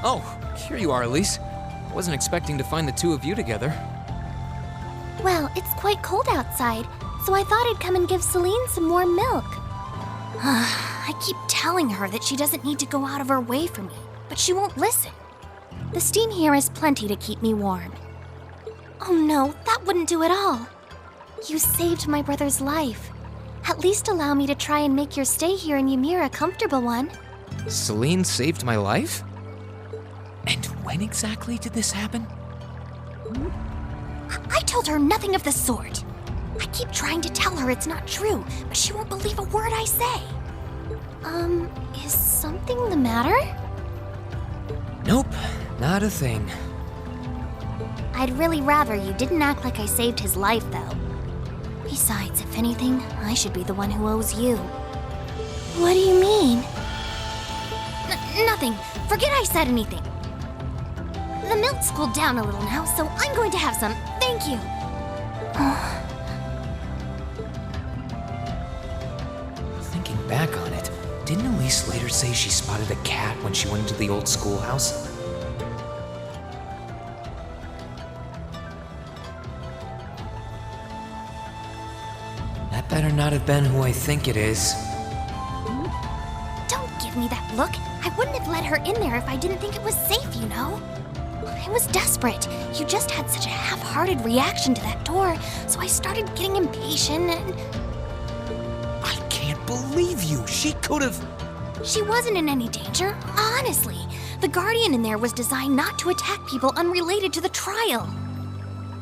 Oh, here you are, Elise. Wasn't expecting to find the two of you together. Well, it's quite cold outside, so I thought I'd come and give Celine some warm milk. I keep telling her that she doesn't need to go out of her way for me, but she won't listen. The steam here is plenty to keep me warm. Oh no, that wouldn't do at all. You saved my brother's life. At least allow me to try and make your stay here in Ymir a comfortable one. Celine saved my life? And when exactly did this happen? I told her nothing of the sort. I keep trying to tell her it's not true, but she won't believe a word I say. Is something the matter? Nope, not a thing. I'd really rather you didn't act like I saved his life, though. Besides, if anything, I should be the one who owes you. What do you mean? Nothing. Forget I said anything. The milk's cooled down a little now, so I'm going to have some. Thank you. Thinking back on it, didn't Elise later say she spotted a cat when she went into the old schoolhouse? That better not have been who I think it is. Don't give me that look. I wouldn't have let her in there if I didn't think it was safe, you know? I was desperate. You just had such a half-hearted reaction to that door, so I started getting impatient and... I can't believe you! She could've... She wasn't in any danger, honestly. The Guardian in there was designed not to attack people unrelated to the trial.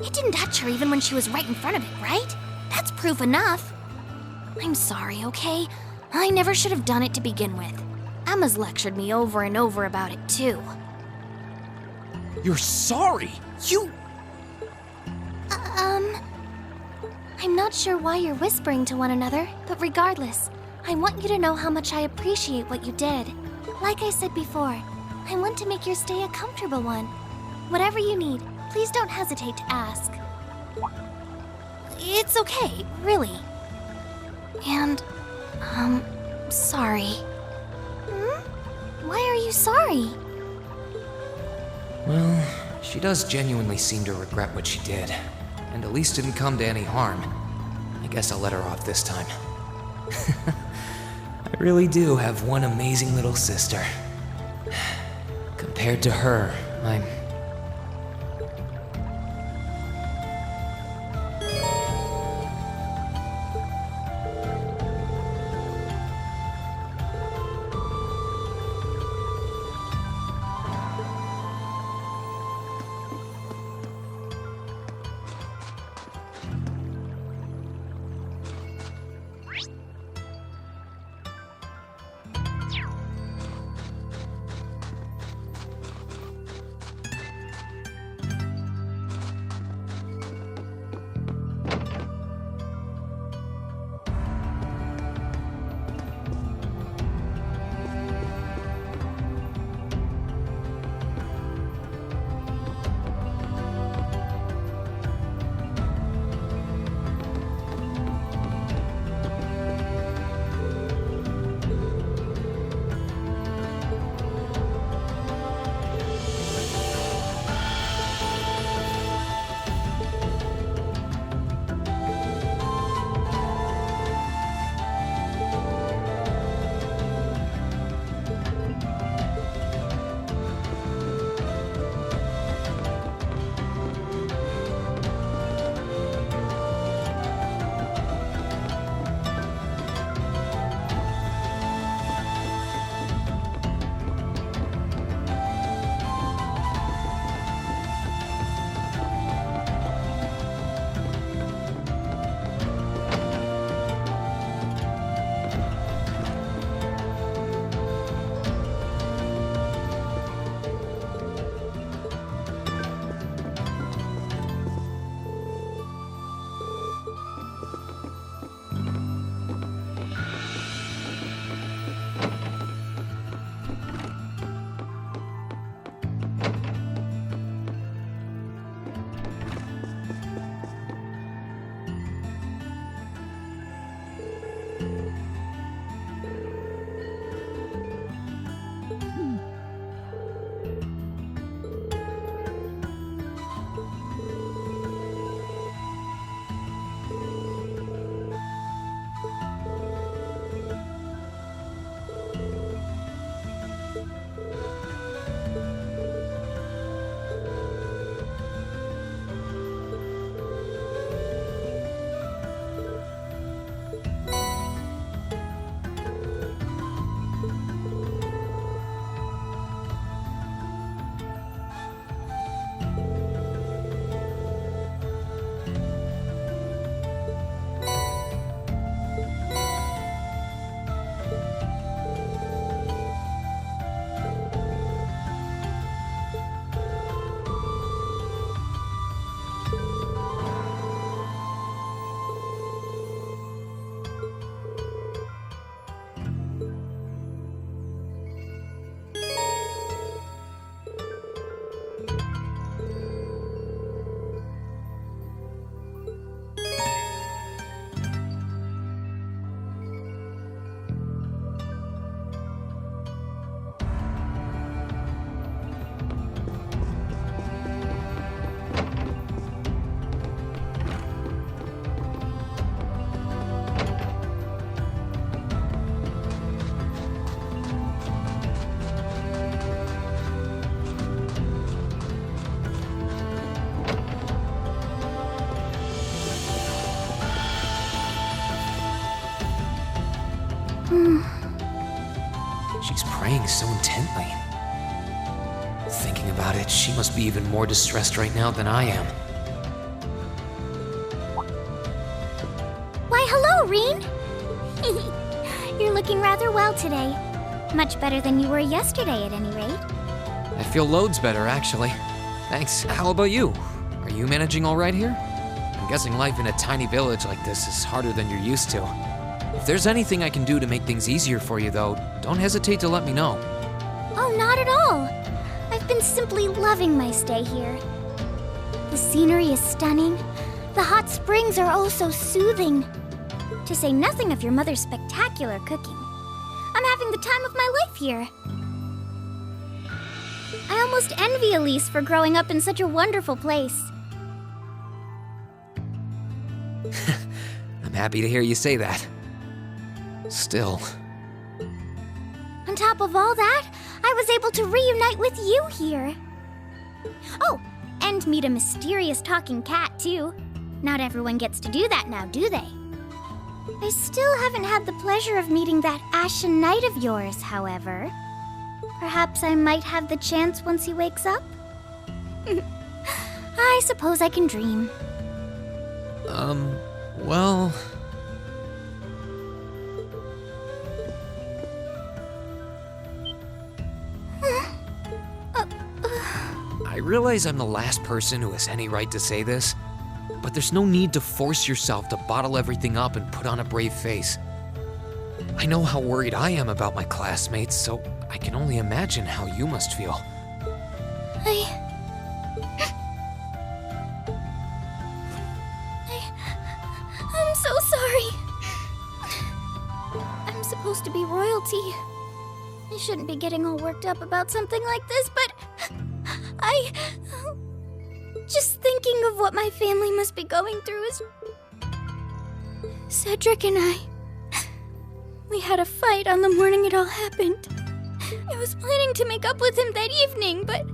It didn't touch her even when she was right in front of it, right? That's proof enough. I'm sorry, okay? I never should have done it to begin with. Emma's lectured me over and over about it, too. You're sorry? You... I'm not sure why you're whispering to one another, but regardless, I want you to know how much I appreciate what you did. Like I said before, I want to make your stay a comfortable one. Whatever you need, please don't hesitate to ask. It's okay, really. And, sorry. Why are you sorry? Well, she does genuinely seem to regret what she did. And Elise didn't come to any harm. I guess I'll let her off this time. I really do have one amazing little sister. Compared to her, I'm... praying so intently? Thinking about it, she must be even more distressed right now than I am. Why, hello, Reen! You're looking rather well today. Much better than you were yesterday, at any rate. I feel loads better, actually. Thanks. How about you? Are you managing all right here? I'm guessing life in a tiny village like this is harder than you're used to. If there's anything I can do to make things easier for you, though, don't hesitate to let me know. Oh, not at all. I've been simply loving my stay here. The scenery is stunning. The hot springs are oh so soothing. To say nothing of your mother's spectacular cooking. I'm having the time of my life here. I almost envy Elise for growing up in such a wonderful place. I'm happy to hear you say that. Still. On top of all that, I was able to reunite with you here. Oh, and meet a mysterious talking cat, too. Not everyone gets to do that now, do they? I still haven't had the pleasure of meeting that Ashen Knight of yours, however. Perhaps I might have the chance once he wakes up? I suppose I can dream. Well... I realize I'm the last person who has any right to say this, but there's no need to force yourself to bottle everything up and put on a brave face. I know how worried I am about my classmates, so I can only imagine how you must feel. I'm so sorry. I'm supposed to be royalty. I shouldn't be getting all worked up about something like this, but just thinking of what my family must be going through is... Cedric and we had a fight on the morning it all happened. I was planning to make up with him that evening, but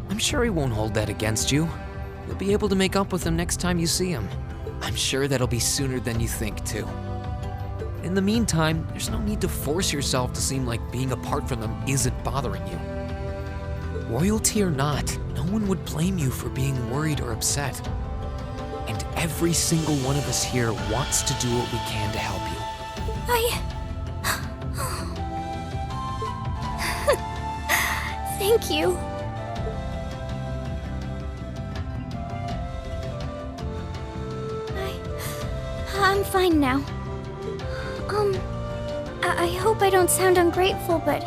I'm sure he won't hold that against you. You'll be able to make up with him next time you see him. I'm sure that'll be sooner than you think, too. In the meantime, there's no need to force yourself to seem like being apart from them isn't bothering you. Royalty or not, no one would blame you for being worried or upset. And every single one of us here wants to do what we can to help you. Thank you. I'm fine now. I hope I don't sound ungrateful, but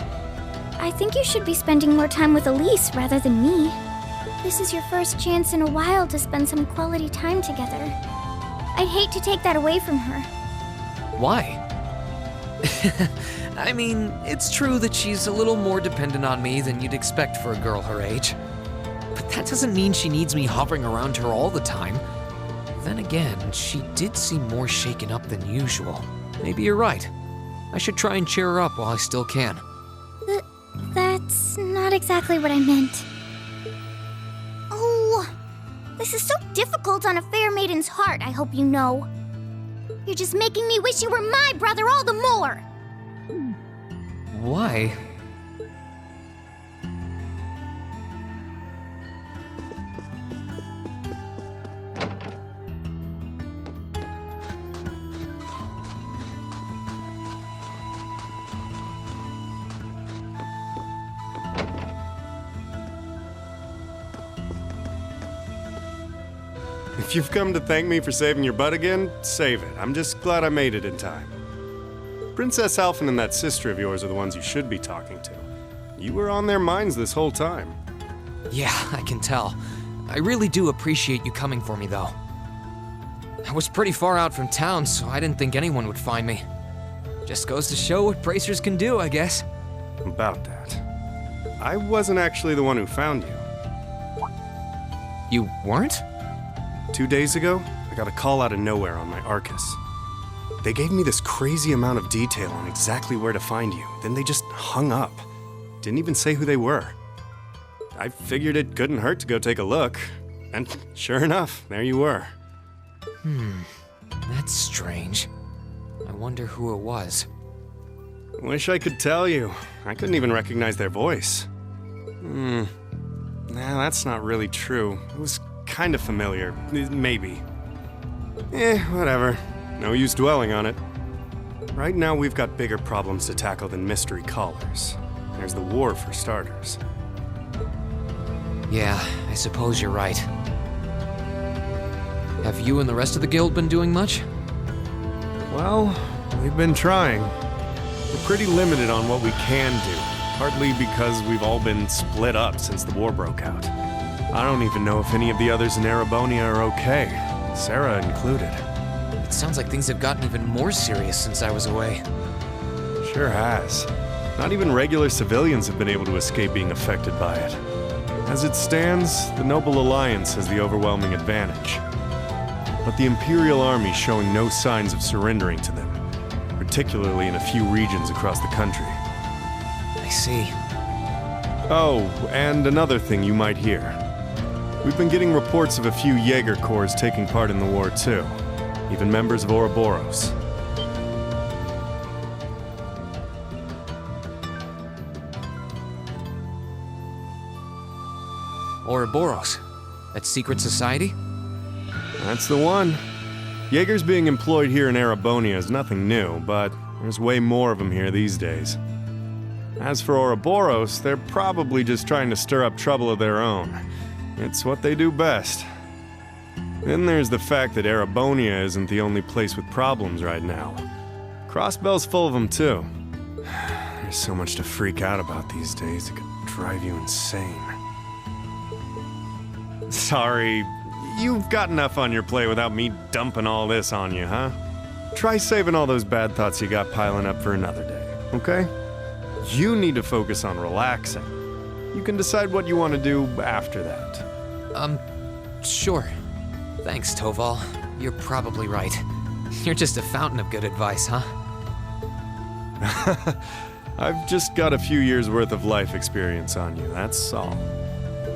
I think you should be spending more time with Elise rather than me. This is your first chance in a while to spend some quality time together. I'd hate to take that away from her. Why? I mean, it's true that she's a little more dependent on me than you'd expect for a girl her age. But that doesn't mean she needs me hovering around her all the time. Then again, she did seem more shaken up than usual. Maybe you're right. I should try and cheer her up while I still can. That's not exactly what I meant. Oh, this is so difficult on a fair maiden's heart, I hope you know. You're just making me wish you were my brother all the more. Why? If you've come to thank me for saving your butt again, save it. I'm just glad I made it in time. Princess Alphen and that sister of yours are the ones you should be talking to. You were on their minds this whole time. Yeah, I can tell. I really do appreciate you coming for me, though. I was pretty far out from town, so I didn't think anyone would find me. Just goes to show what bracers can do, I guess. About that. I wasn't actually the one who found you. You weren't? 2 days ago, I got a call out of nowhere on my Arcus. They gave me this crazy amount of detail on exactly where to find you, then they just hung up. Didn't even say who they were. I figured it couldn't hurt to go take a look, and sure enough, there you were. That's strange. I wonder who it was. Wish I could tell you. I couldn't even recognize their voice. Nah, that's not really true. It was kind of familiar. Maybe. Whatever. No use dwelling on it. Right now, we've got bigger problems to tackle than mystery callers. There's the war, for starters. Yeah, I suppose you're right. Have you and the rest of the guild been doing much? Well, we've been trying. We're pretty limited on what we can do, partly because we've all been split up since the war broke out. I don't even know if any of the others in Erebonia are okay, Sarah included. It sounds like things have gotten even more serious since I was away. Sure has. Not even regular civilians have been able to escape being affected by it. As it stands, the Noble Alliance has the overwhelming advantage. But the Imperial Army's showing no signs of surrendering to them, particularly in a few regions across the country. I see. Oh, and another thing you might hear. We've been getting reports of a few Jaeger Corps taking part in the war too, even members of Ouroboros. Ouroboros? That secret society? That's the one. Jaegers being employed here in Erebonia is nothing new, but there's way more of them here these days. As for Ouroboros, they're probably just trying to stir up trouble of their own. It's what they do best. Then there's the fact that Erebonia isn't the only place with problems right now. Crossbell's full of them too. There's so much to freak out about these days, it could drive you insane. Sorry, you've got enough on your plate without me dumping all this on you, huh? Try saving all those bad thoughts you got piling up for another day, okay? You need to focus on relaxing. You can decide what you want to do after that. Sure. Thanks, Toval. You're probably right. You're just a fountain of good advice, huh? I've just got a few years' worth of life experience on you, that's all.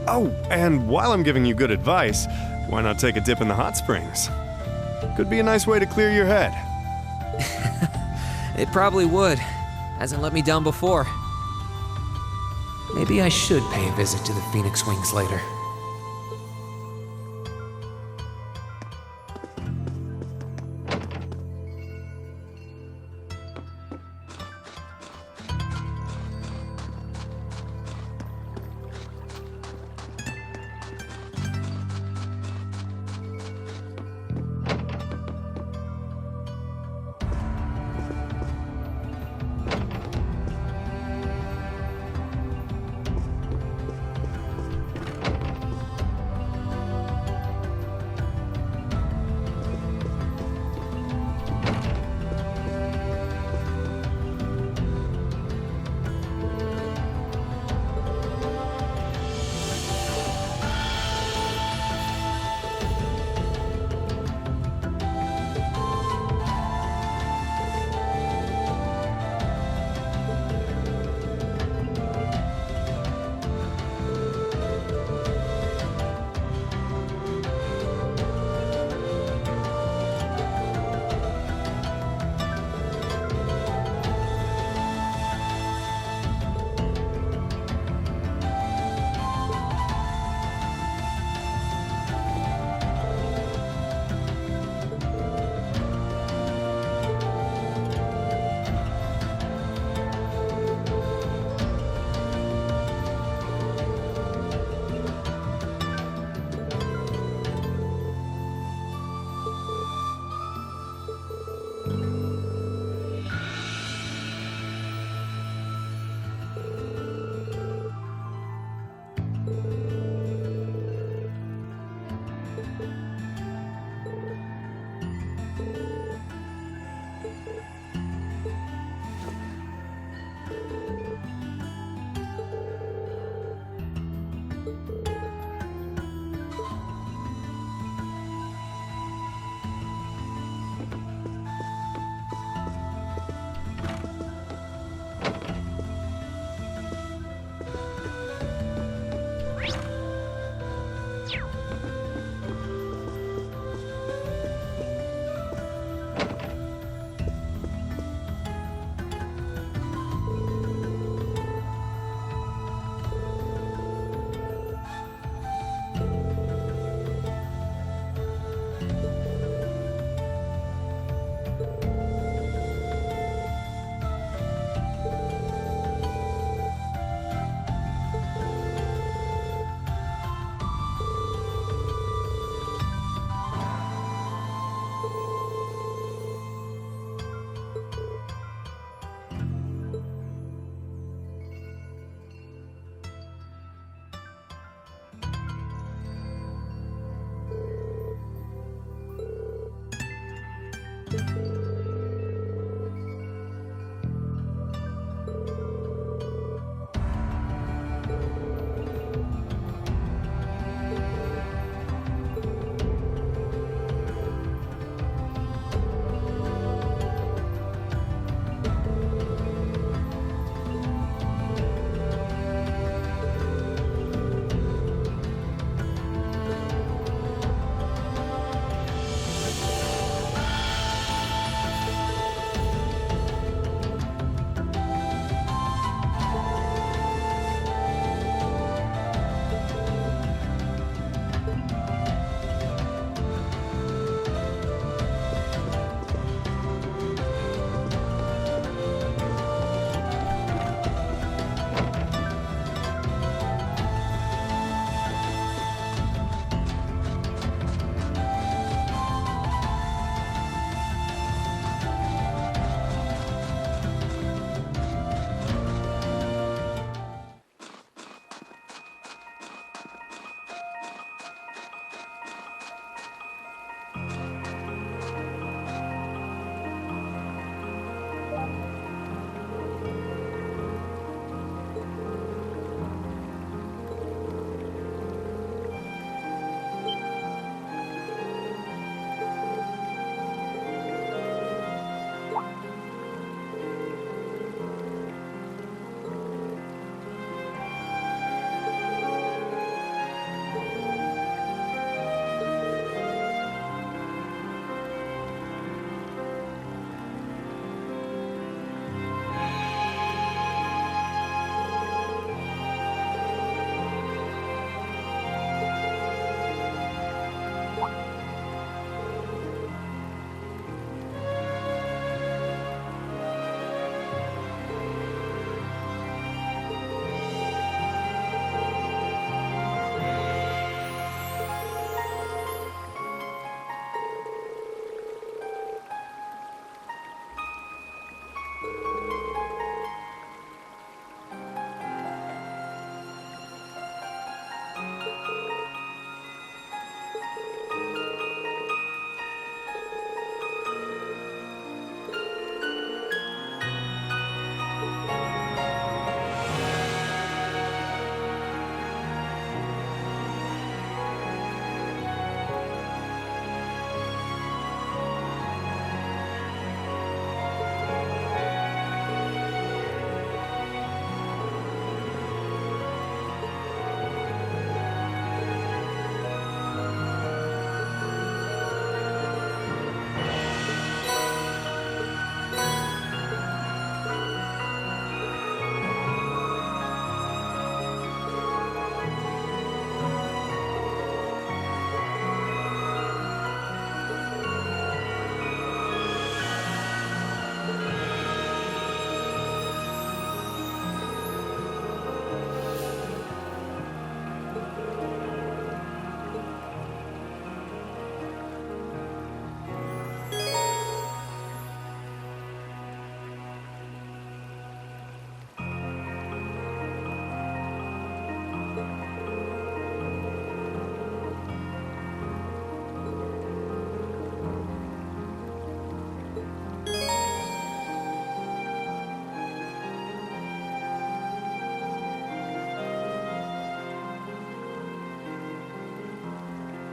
Oh, and while I'm giving you good advice, why not take a dip in the hot springs? Could be a nice way to clear your head. It probably would. Hasn't let me down before. Maybe I should pay a visit to the Phoenix Wings later.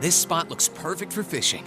This spot looks perfect for fishing.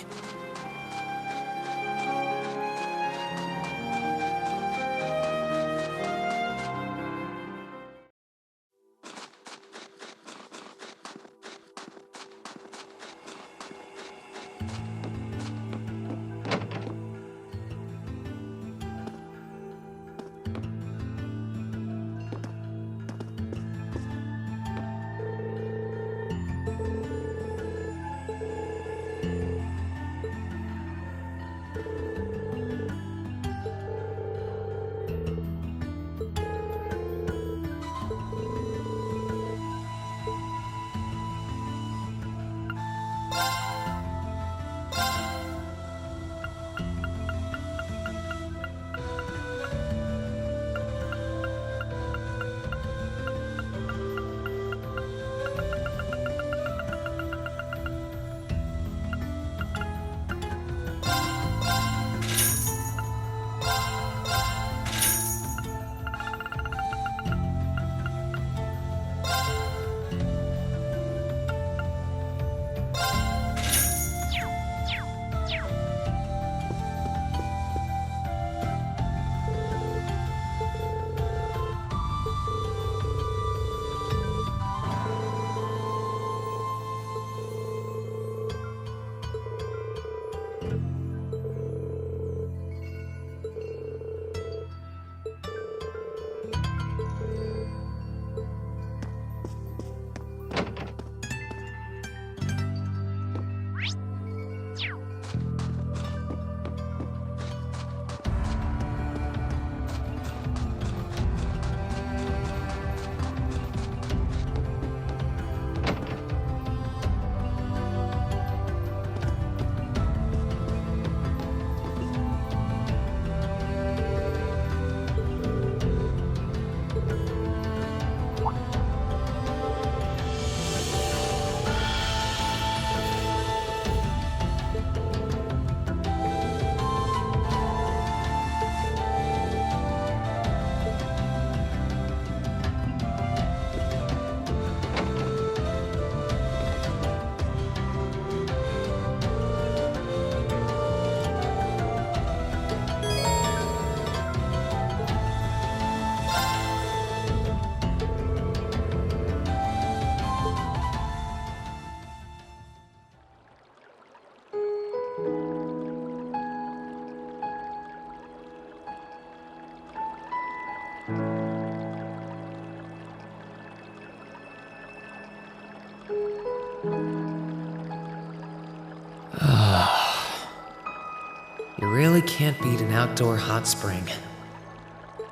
You really can't beat an outdoor hot spring.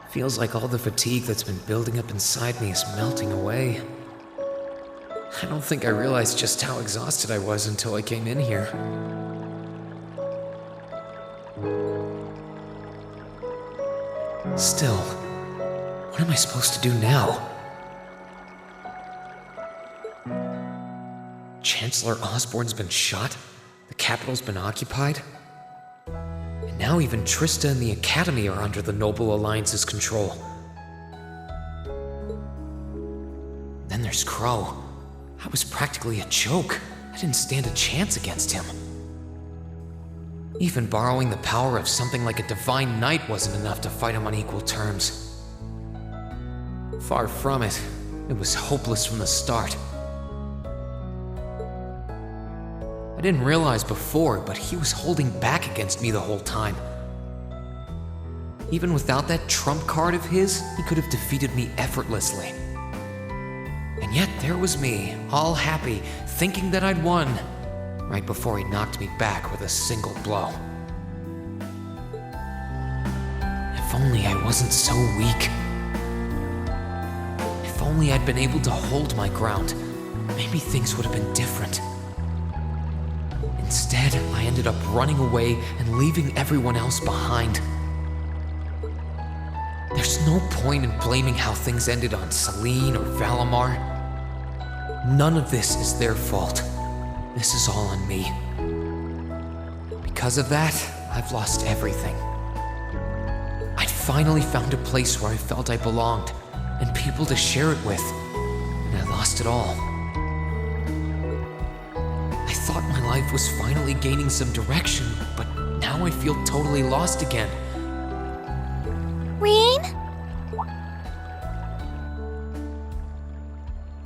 Feels like all the fatigue that's been building up inside me is melting away. I don't think I realized just how exhausted I was until I came in here. Still, what am I supposed to do now? Chancellor Osborne's been shot, the capital's been occupied, and now even Trista and the Academy are under the Noble Alliance's control. Then there's Crow. I was practically a joke. I didn't stand a chance against him. Even borrowing the power of something like a divine knight wasn't enough to fight him on equal terms. Far from it. It was hopeless from the start. I didn't realize before, but he was holding back against me the whole time. Even without that trump card of his, he could have defeated me effortlessly. And yet there was me, all happy, thinking that I'd won, right before he knocked me back with a single blow. If only I wasn't so weak. If only I'd been able to hold my ground, maybe things would have been different. Instead, I ended up running away and leaving everyone else behind. There's no point in blaming how things ended on Celine or Valimar. None of this is their fault. This is all on me. Because of that, I've lost everything. I'd finally found a place where I felt I belonged, and people to share it with, and I lost it all. I thought my life was finally gaining some direction, but now I feel totally lost again. Reen?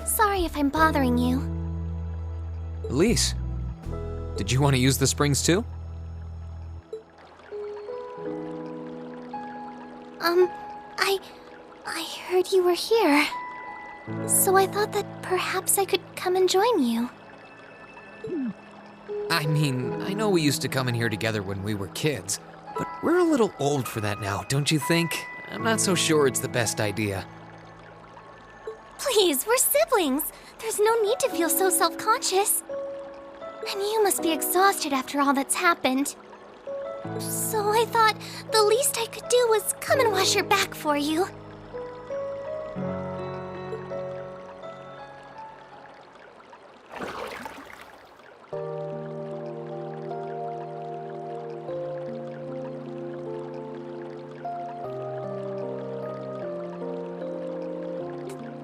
Sorry if I'm bothering you. Elise, did you want to use the springs too? I heard you were here. So I thought that perhaps I could come and join you. I mean, I know we used to come in here together when we were kids, but we're a little old for that now, don't you think? I'm not so sure it's the best idea. Please, we're siblings. There's no need to feel so self-conscious. And you must be exhausted after all that's happened. So I thought the least I could do was come and wash your back for you.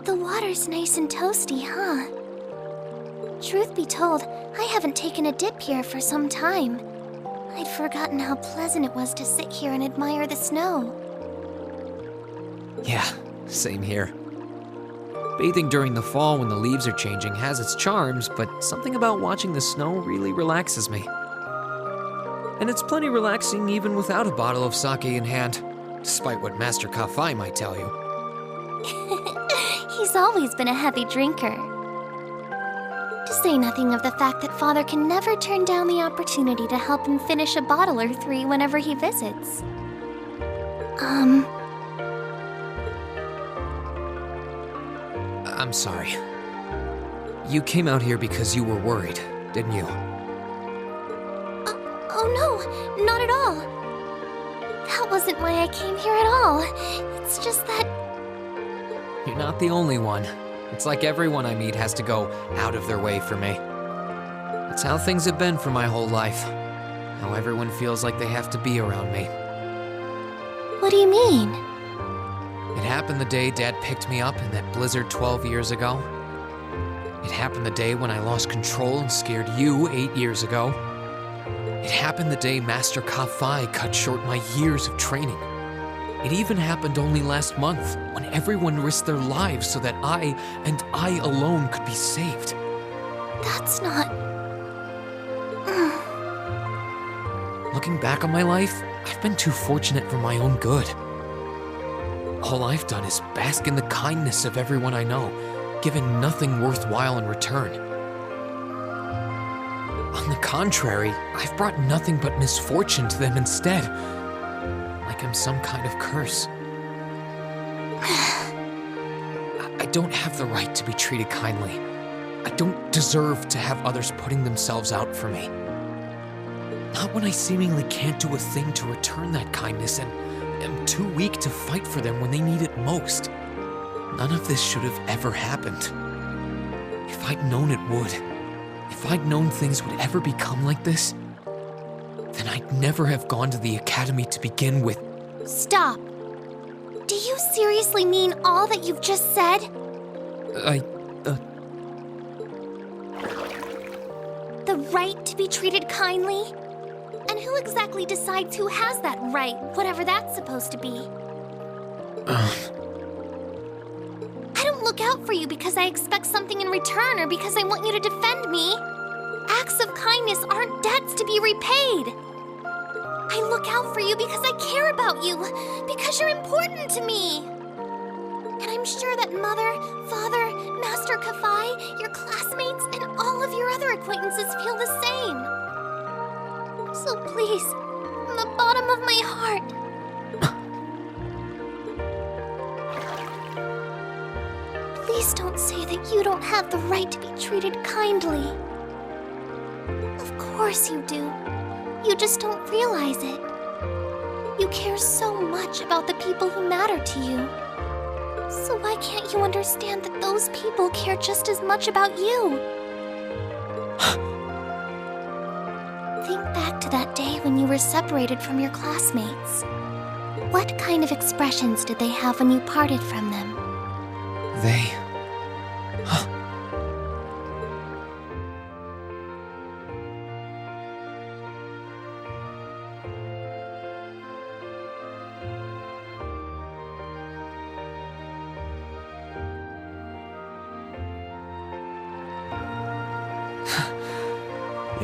The water's nice and toasty, huh? Truth be told, I haven't taken a dip here for some time. I'd forgotten how pleasant it was to sit here and admire the snow. Yeah, same here. Bathing during the fall when the leaves are changing has its charms, but something about watching the snow really relaxes me. And it's plenty relaxing even without a bottle of sake in hand, despite what Master Kafai might tell you. He's always been a heavy drinker. To say nothing of the fact that Father can never turn down the opportunity to help him finish a bottle or three whenever he visits. I'm sorry. You came out here because you were worried, didn't you? Oh no, not at all. That wasn't why I came here at all. It's just that... You're not the only one. It's like everyone I meet has to go out of their way for me. It's how things have been for my whole life. How everyone feels like they have to be around me. What do you mean? It happened the day Dad picked me up in that blizzard 12 years ago. It happened the day when I lost control and scared you 8 years ago. It happened the day Master Kafai cut short my years of training. It even happened only last month, when everyone risked their lives so that I, and I alone, could be saved. That's not... Looking back on my life, I've been too fortunate for my own good. All I've done is bask in the kindness of everyone I know, given nothing worthwhile in return. On the contrary, I've brought nothing but misfortune to them instead. Like I'm some kind of curse. I don't have the right to be treated kindly. I don't deserve to have others putting themselves out for me. Not when I seemingly can't do a thing to return that kindness and am too weak to fight for them when they need it most. None of this should have ever happened. If I'd known it would, if I'd known things would ever become like this, then I'd never have gone to the academy to begin with. Stop. Do you seriously mean all that you've just said? The right to be treated kindly? And who exactly decides who has that right, whatever that's supposed to be? I don't look out for you because I expect something in return or because I want you to defend me. Acts of kindness aren't debts to be repaid. I look out for you because I care about you, because you're important to me. And I'm sure that Mother, Father, Master Kafai, your classmates, and all of your other acquaintances feel the same. So please, from the bottom of my heart, please don't say that you don't have the right to be treated kindly. Of course you do. You just don't realize it. You care so much about the people who matter to you. So why can't you understand that those people care just as much about you? Think back to that day when you were separated from your classmates. What kind of expressions did they have when you parted from them? They...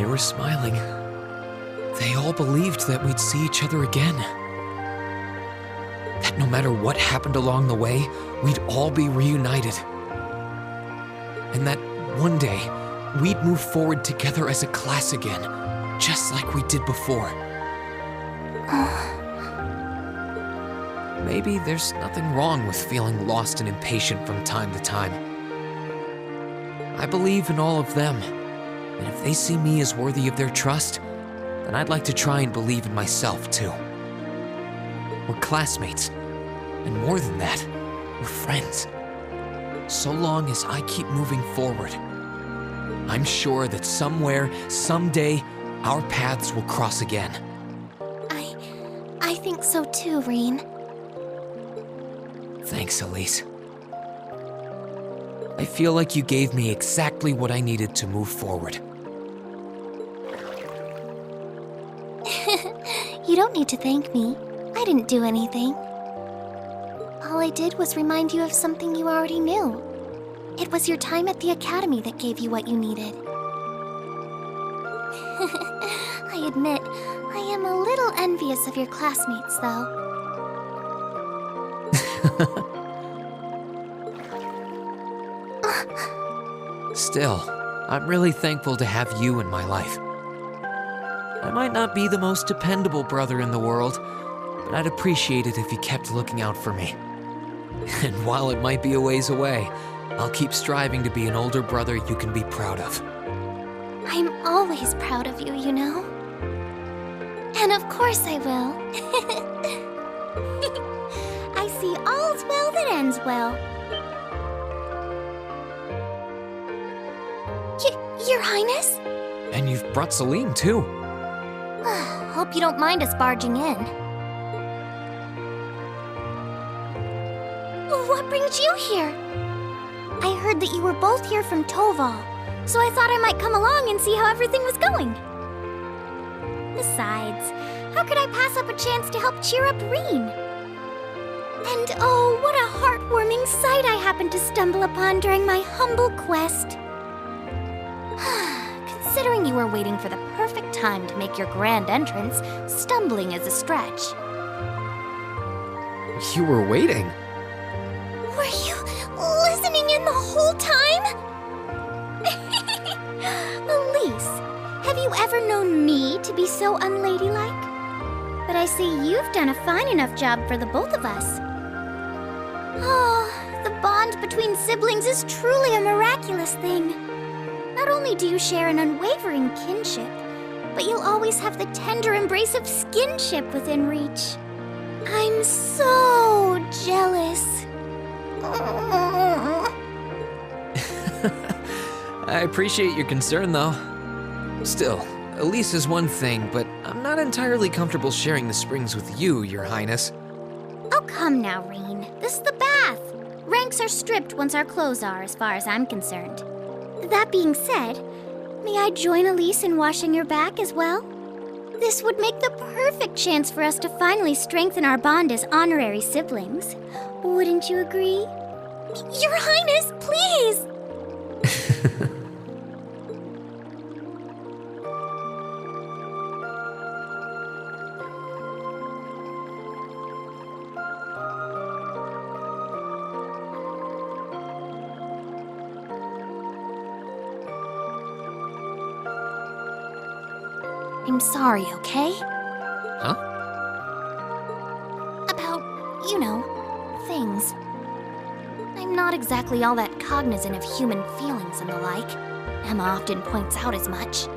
They were smiling. They all believed that we'd see each other again. That no matter what happened along the way, we'd all be reunited. And that one day, we'd move forward together as a class again, just like we did before. Maybe there's nothing wrong with feeling lost and impatient from time to time. I believe in all of them, and if they see me as worthy of their trust, then I'd like to try and believe in myself too. We're classmates, and more than that, we're friends. So long as I keep moving forward, I'm sure that somewhere, someday, our paths will cross again. I think so too, Rean. Thanks, Elise. I feel like you gave me exactly what I needed to move forward. You don't need to thank me. I didn't do anything. All I did was remind you of something you already knew. It was your time at the academy that gave you what you needed. I admit, I am a little envious of your classmates, though. Still, I'm really thankful to have you in my life. I might not be the most dependable brother in the world, but I'd appreciate it if you kept looking out for me. And while it might be a ways away, I'll keep striving to be an older brother you can be proud of. I'm always proud of you, you know? And of course I will. I see all's well that ends well. Your Highness? And you've brought Celine, too. Hope you don't mind us barging in. What brings you here? I heard that you were both here from Toval, so I thought I might come along and see how everything was going. Besides, how could I pass up a chance to help cheer up Rean? And oh, what a heartwarming sight I happened to stumble upon during my humble quest. Considering you were waiting for the perfect time to make your grand entrance, stumbling is a stretch. You were waiting? Were you listening in the whole time? Elise, have you ever known me to be so unladylike? But I see you've done a fine enough job for the both of us. Oh, the bond between siblings is truly a miraculous thing. Not only do you share an unwavering kinship, but you'll always have the tender embrace of skinship within reach. I'm so jealous. I appreciate your concern, though. Still, Elise is one thing, but I'm not entirely comfortable sharing the springs with you, Your Highness. Oh, come now, Rean. This is the bath. Ranks are stripped once our clothes are, as far as I'm concerned. That being said, may I join Elise in washing your back as well? This would make the perfect chance for us to finally strengthen our bond as honorary siblings. Wouldn't you agree? Your Highness, please! I'm sorry, okay? Huh? About, things. I'm not exactly all that cognizant of human feelings and the like. Emma often points out as much.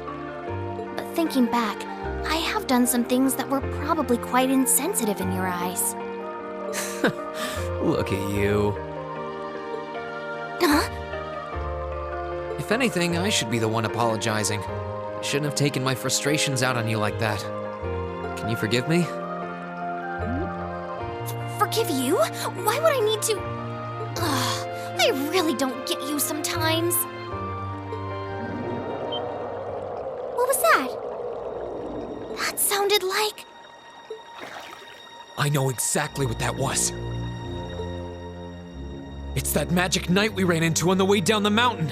But thinking back, I have done some things that were probably quite insensitive in your eyes. Look at you. Huh? If anything, I should be the one apologizing. I shouldn't have taken my frustrations out on you like that. Can you forgive me? Forgive you? Why would I need to? I really don't get you sometimes. What was that? That sounded like... I know exactly what that was. It's that magic knight we ran into on the way down the mountain.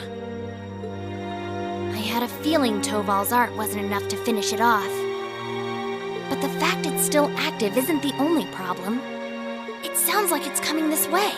I had a feeling Toval's art wasn't enough to finish it off. But the fact it's still active isn't the only problem. It sounds like it's coming this way.